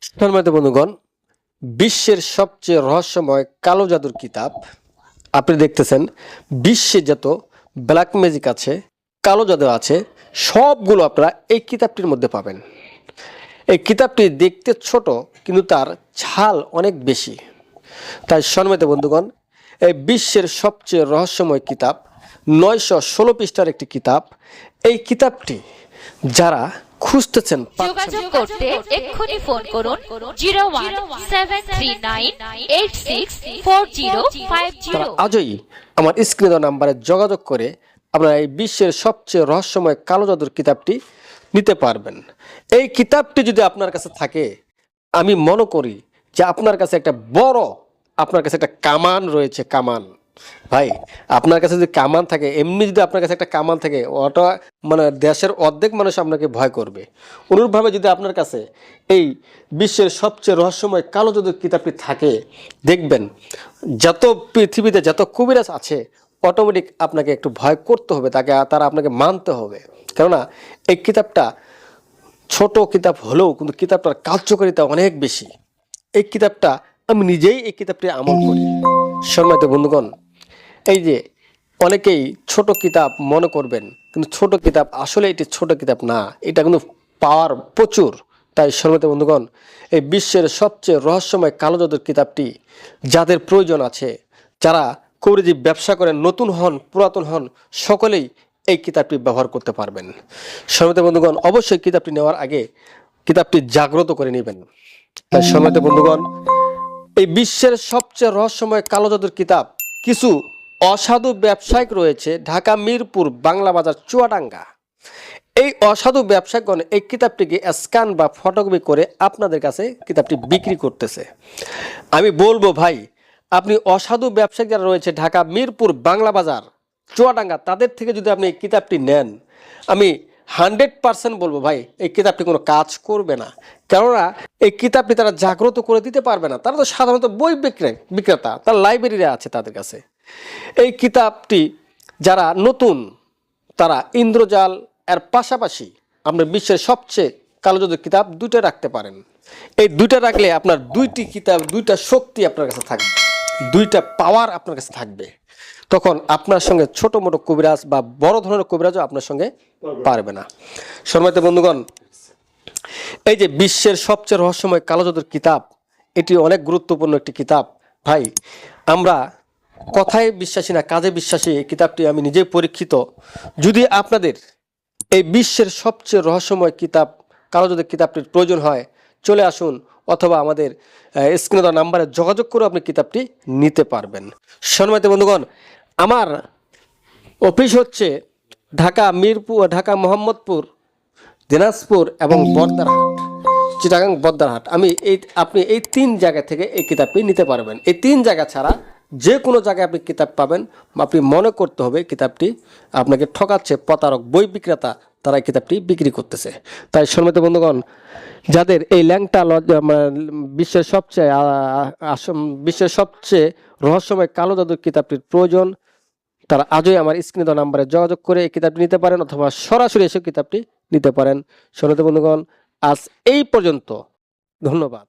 সম্মানিত বন্ধুগণ, বিশ্বের সবচেয়ে রহস্যময় কালো জাদুর কিতাব আপনি দেখতেছেন। বিশ্বে যত ব্ল্যাক ম্যাজিক আছে, কালো জাদু আছে, সবগুলো আপনারা এই কিতাবটির মধ্যে পাবেন। এই কিতাবটি দেখতে ছোট, কিন্তু তার ঝাল অনেক বেশি। তাই সম্মানিত বন্ধুগণ, এই বিশ্বের সবচেয়ে রহস্যময় কিতাব 916 পৃষ্ঠার একটি কিতাব। এই কিতাবটি যারা খুঁজতেছেন, যোগাযোগ করতে এক্ষুনি ফোন করুন 01739864050। আজই আমার স্ক্রিনে দেওয়া নাম্বারে যোগাযোগ করে আপনারা এই বিশ্বের সবচেয়ে রহস্যময় কালো জাদুর কিতাবটি নিতে পারবেন। এই কিতাবটি যদি আপনার কাছে থাকে, আমি মনে করি যে আপনার কাছে একটা কামান রয়েছে। কামান ভাই, আপনার কাছে যদি কামান থাকে, এমনি যদি আপনার কাছে একটা কামান থাকে, ওটা মানে দেশের অর্ধেক মানুষ আপনাকে ভয় করবে। অনুরূপভাবে যদি আপনার কাছে এই বিশ্বের সবচেয়ে রহস্যময় কালো জাদুর কিতাবটি থাকে, দেখবেন যত পৃথিবীতে যত কবিরাজ আছে, অটোমেটিক আপনাকে একটু ভয় করতে হবে, তারা আপনাকে মানতে হবে। কেননা এই কিতাবটা ছোট কিতাব হলেও কিন্তু কিতাবটার কার্যকারিতা অনেক বেশি। এই কিতাবটা আমি নিজেই এই কিতাবটি আমল করি। সম্মানিত বন্ধুগণ, এই যে অনেকেই ছোট কিতাব মনে করবেন, কিন্তু ছোট কিতাব আসলে এটি ছোট কিতাব না, এটা কিন্তু পাওয়ার প্রচুর। তাই সম্মানিত বন্ধুগণ, এই বিশ্বের সবচেয়ে রহস্যময় কালো জাদুর কিতাবটি যাদের প্রয়োজন আছে, যারা কবিরাজি ব্যবসা করেন, নতুন হন পুরাতন হন, সকলেই এই কিতাবটি ব্যবহার করতে পারবেন। সম্মানিত বন্ধুগণ, অবশ্যই কিতাবটি নেওয়ার আগে কিতাবটি জাগ্রত করে নেবেন। তাই সম্মানিত বন্ধুগণ, এই বিশ্বের সবচেয়ে রহস্যময় কালো জাদুর কিতাব কিছু অসাধু ব্যবসায়িক রয়েছে ঢাকা মিরপুর বাংলা বাজার চুয়াডাঙ্গা। এই অসাধু ব্যবসায়িকগণ এই কিতাবটিকে স্ক্যান বা ফটোকপি করে আপনাদের কাছে কিতাবটি বিক্রি করতেছে। আমি বলবো ভাই, আপনি অসাধু ব্যবসায়িক যারা রয়েছে ঢাকা মিরপুর বাংলা বাজার চুয়াডাঙ্গা, তাদের থেকে যদি আপনি এই কিতাবটি নেন, আমি 100% বলবো ভাই, এই কিতাবটি কোনো কাজ করবে না। কেননা এই কিতাবটি তারা জাগ্রত করে দিতে পারবে না। তারা তো সাধারণত বই বিক্রেতা, তার লাইব্রেরিরা আছে তাদের কাছে। এই কিতাবটি যারা নতুন, তারা ইন্দ্রজাল এর পাশাপাশি আপনার বিশ্বের সবচেয়ে কালো জাদুর কিতাব দুইটা রাখতে পারেন। এই দুইটা রাখলে আপনার দুইটা শক্তি আপনার কাছে থাকবে, দুইটা পাওয়ার আপনার কাছে থাকবে। তখন আপনার সঙ্গে ছোট মোটো কবিরাজ বা বড় ধরনের কবিরাজও আপনার সঙ্গে পারবে না। সম্মানিত বন্ধুগণ, এই যে বিশ্বের সবচেয়ে রহস্যময় কালো জাদুর কিতাব, এটি অনেক গুরুত্বপূর্ণ একটি কিতাব। ভাই, আমরা কথায় বিশ্বাসী না, কাজে বিশ্বাসী। এই কিতাবটি আমি নিজেই পরীক্ষিত। যদি আপনাদের এই বিশ্বের সবচেয়ে রহস্যময় কিতাব কালো জাদুর কিতাবটির প্রয়োজন হয়, চলে আসুন, অথবা আমাদের স্ক্রিনে দেওয়া নাম্বারে যোগাযোগ করে আপনি কিতাবটি নিতে পারবেন। সম্মানিত বন্ধুগণ, আমার অফিস হচ্ছে ঢাকা মিরপুর, ঢাকা মোহাম্মদপুর, দিনাজপুর এবং বর্দারহাট, চিটাগাং বর্দারহাট। আপনি এই 3 জায়গা থেকে এই কিতাবটি নিতে পারবেন। এই 3 জায়গা ছাড়া যে কোনো জায়গায় আপনি কিতাব পাবেন, আপনি মনে করতে হবে কিতাবটি আপনাকে ঠকাচ্ছে, প্রতারক বই বিক্রেতা, তারা এই কিতাবটি বিক্রি করতেছে। তাই সম্মানিত বন্ধুগণ, যাদের এই ল্যাংটা বিশ্বের সবচেয়ে রহস্যময় কালো জাদুর কিতাবটির প্রয়োজন, তারা আজই আমার স্ক্রিনে দেওয়া নাম্বারে যোগাযোগ করে এই কিতাবটি নিতে পারেন, অথবা সরাসরি এসে কিতাবটি নিতে পারেন। সম্মানিত বন্ধুগণ, আজ এই পর্যন্ত। ধন্যবাদ।